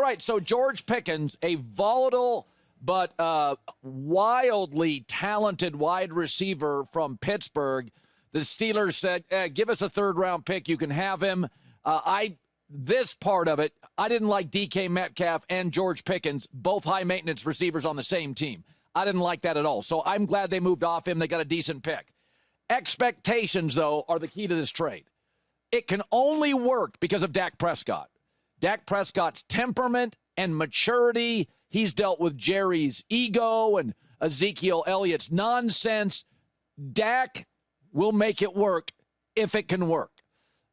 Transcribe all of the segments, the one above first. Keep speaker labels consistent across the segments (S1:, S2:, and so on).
S1: All right, so George Pickens, a volatile but wildly talented wide receiver from Pittsburgh. The Steelers said, give us a third-round pick. You can have him. This part of it, I didn't like DK Metcalf and George Pickens, both high-maintenance receivers on the same team. I didn't like that at all. So I'm glad they moved off him. They got a decent pick. Expectations, though, are the key to this trade. It can only work because of Dak Prescott. Dak Prescott's temperament and maturity. He's dealt with Jerry's ego and Ezekiel Elliott's nonsense. Dak will make it work if it can work.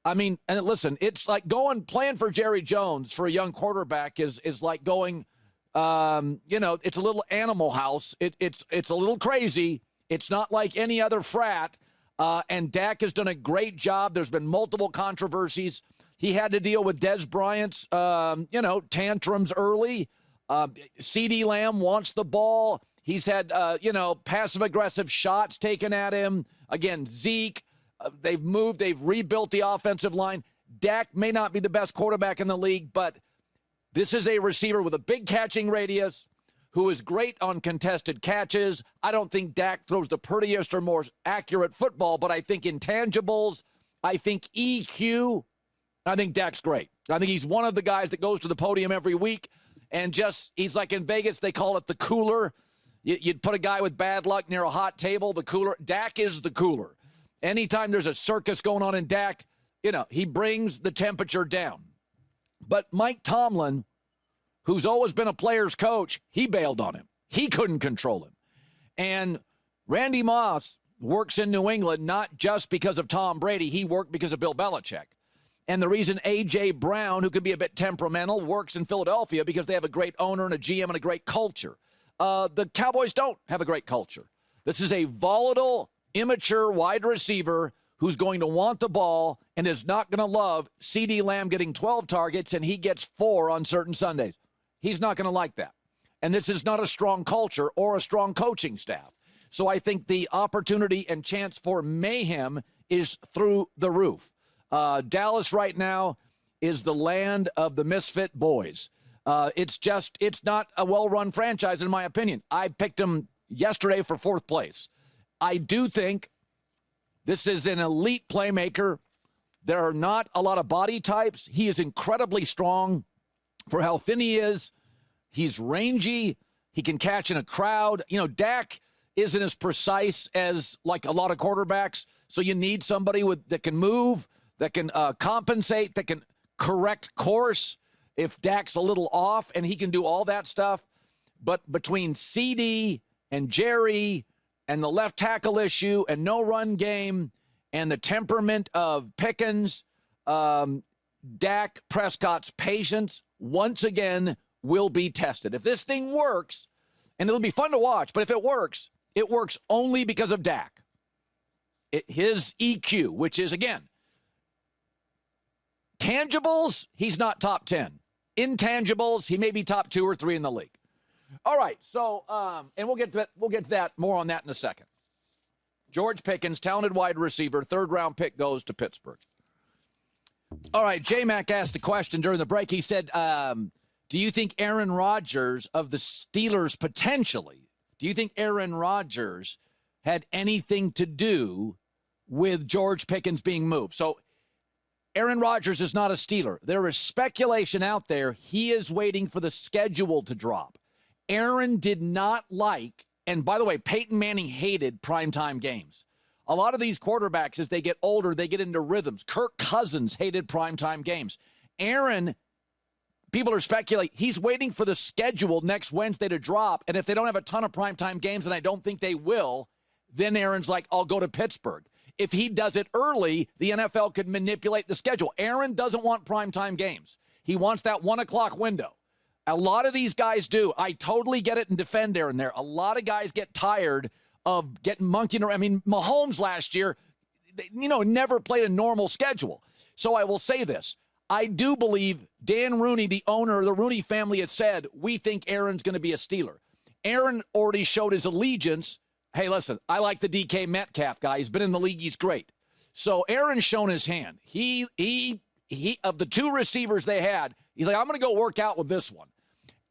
S1: I mean, and listen, it's like playing for Jerry Jones for a young quarterback is like going, it's a little Animal House. It's a little crazy. It's not like any other frat. And Dak has done a great job. There's been multiple controversies. He had to deal with Dez Bryant's, tantrums early. CeeDee Lamb wants the ball. He's had, passive-aggressive shots taken at him. Again, Zeke, they've rebuilt the offensive line. Dak may not be the best quarterback in the league, but this is a receiver with a big catching radius who is great on contested catches. I don't think Dak throws the prettiest or more accurate football, but I think intangibles, I think EQ, I think Dak's great. I think he's one of the guys that goes to the podium every week and he's like in Vegas, they call it the cooler. You'd put a guy with bad luck near a hot table, the cooler. Dak is the cooler. Anytime there's a circus going on in Dak, he brings the temperature down. But Mike Tomlin, who's always been a player's coach, he bailed on him. He couldn't control him. And Randy Moss works in New England not just because of Tom Brady. He worked because of Bill Belichick. And the reason A.J. Brown, who can be a bit temperamental, works in Philadelphia because they have a great owner and a GM and a great culture. The Cowboys don't have a great culture. This is a volatile, immature wide receiver who's going to want the ball and is not going to love CeeDee Lamb getting 12 targets and he gets 4 on certain Sundays. He's not going to like that. And this is not a strong culture or a strong coaching staff. So I think the opportunity and chance for mayhem is through the roof. Dallas right now is the land of the misfit boys. It's not a well-run franchise, in my opinion. I picked them yesterday for 4th place. I do think this is an elite playmaker. There are not a lot of body types. He is incredibly strong for how thin he is. He's rangy. He can catch in a crowd. Dak isn't as precise as like a lot of quarterbacks. So you need somebody that can move, that can compensate, that can correct course if Dak's a little off, and he can do all that stuff. But between CD and Jerry and the left tackle issue and no run game and the temperament of Pickens, Dak Prescott's patience once again will be tested. If this thing works, and it'll be fun to watch, but if it works only because of Dak. His EQ, which is, again, tangibles, he's not top 10. Intangibles, he may be top 2 or 3 in the league. All right, so, and we'll get to that, more on that in a second. George Pickens, talented wide receiver, 3rd-round pick goes to Pittsburgh. All right, J-Mac asked a question during the break. He said, do you think Aaron Rodgers of the Steelers potentially, do you think Aaron Rodgers had anything to do with George Pickens being moved? So Aaron Rodgers is not a Steeler. There is speculation out there. He is waiting for the schedule to drop. Aaron did not like, and by the way, Peyton Manning hated primetime games. A lot of these quarterbacks, as they get older, they get into rhythms. Kirk Cousins hated primetime games. Aaron, people are speculating, he's waiting for the schedule next Wednesday to drop, and if they don't have a ton of primetime games, and I don't think they will, then Aaron's like, I'll go to Pittsburgh. If he does it early, the NFL could manipulate the schedule. Aaron doesn't want primetime games. He wants that 1 o'clock window. A lot of these guys do. I totally get it and defend Aaron there. A lot of guys get tired of getting monkeying around. I mean, Mahomes last year, never played a normal schedule. So I will say this. I do believe Dan Rooney, the owner of the Rooney family, has said, we think Aaron's going to be a Steeler. Aaron already showed his allegiance. Hey, listen, I like the DK Metcalf guy. He's been in the league. He's great. So Aaron's shown his hand. He of the 2 receivers they had, He's like, I'm going to go work out with this one.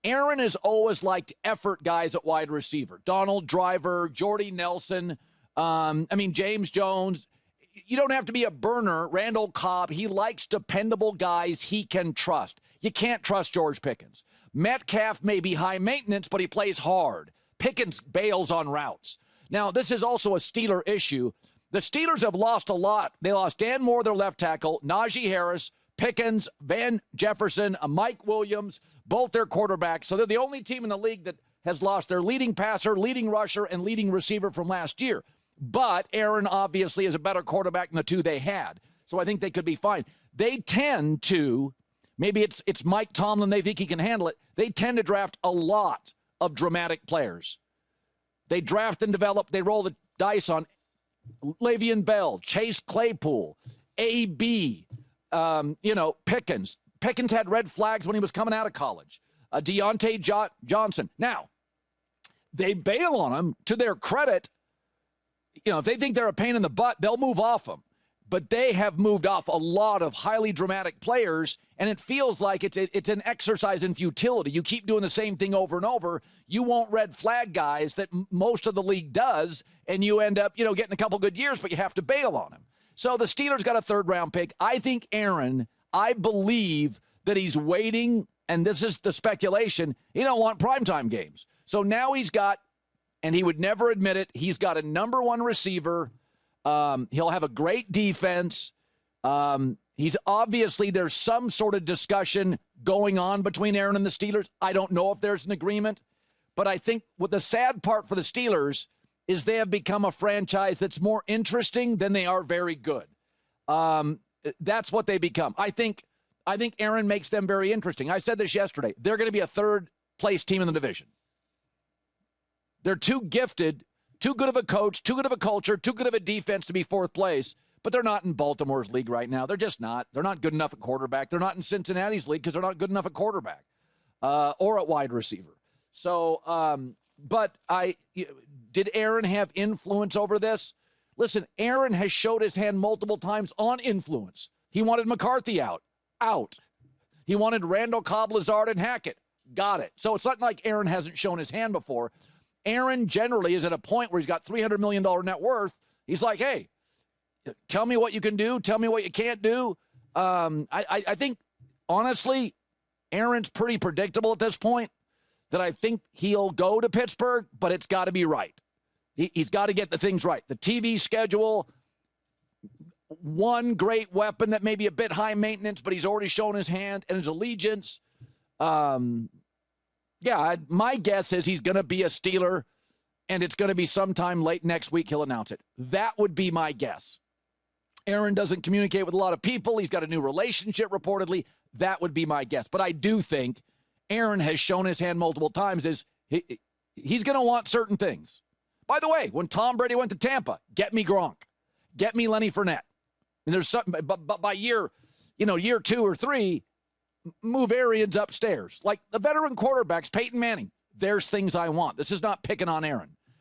S1: Aaron has always liked effort guys at wide receiver. Donald Driver, Jordy Nelson, James Jones. You don't have to be a burner. Randall Cobb, he likes dependable guys he can trust. You can't trust George Pickens. Metcalf may be high maintenance, but he plays hard. Pickens bails on routes. Now, this is also a Steeler issue. The Steelers have lost a lot. They lost Dan Moore, their left tackle, Najee Harris, Pickens, Van Jefferson, Mike Williams, both their quarterbacks. So they're the only team in the league that has lost their leading passer, leading rusher, and leading receiver from last year. But Aaron obviously is a better quarterback than the two they had. So I think they could be fine. They tend to, maybe it's Mike Tomlin, they think he can handle it. They tend to draft a lot of dramatic players. They draft and develop, they roll the dice on Le'Veon Bell, Chase Claypool, A.B., Pickens. Pickens had red flags when he was coming out of college. Deontay Johnson. Now, they bail on him. To their credit, if they think they're a pain in the butt, they'll move off them. But they have moved off a lot of highly dramatic players, and it feels like it's an exercise in futility. You keep doing the same thing over and over. You won't red flag guys that most of the league does, and you end up, getting a couple good years, but you have to bail on him. So the Steelers got a third-round pick. I think Aaron, I believe that he's waiting, and this is the speculation, he don't want primetime games. So now he's got, and he would never admit it, he's got a number one receiver. He'll have a great defense. He's obviously, there's some sort of discussion going on between Aaron and the Steelers. I don't know if there's an agreement, but I think what the sad part for the Steelers is they have become a franchise that's more interesting than they are very good. That's what they become. I think Aaron makes them very interesting. I said this yesterday. They're going to be a third-place team in the division. They're too gifted, too good of a coach, too good of a culture, too good of a defense to be fourth place, but they're not in Baltimore's league right now. They're just not. They're not good enough at quarterback. They're not in Cincinnati's league because they're not good enough at quarterback or at wide receiver. So, did Aaron have influence over this? Listen, Aaron has showed his hand multiple times on influence. He wanted McCarthy out. He wanted Randall Cobb, Lazard, and Hackett. Got it. So it's not like Aaron hasn't shown his hand before. Aaron generally is at a point where he's got $300 million net worth. He's like, hey, tell me what you can do. Tell me what you can't do. I think, honestly, Aaron's pretty predictable at this point, that I think he'll go to Pittsburgh, but it's got to be right. He's got to get the things right. The TV schedule, one great weapon that may be a bit high maintenance, but he's already shown his hand and his allegiance. My guess is he's going to be a Steeler, and it's going to be sometime late next week he'll announce it. That would be my guess. Aaron doesn't communicate with a lot of people. He's got a new relationship, reportedly. That would be my guess. But I do think Aaron has shown his hand multiple times is he's going to want certain things. By the way, when Tom Brady went to Tampa, get me Gronk, get me Lenny Fournette. And there's something, but by year 2 or 3, move Arians upstairs. Like the veteran quarterbacks, Peyton Manning, there's things I want. This is not picking on Aaron.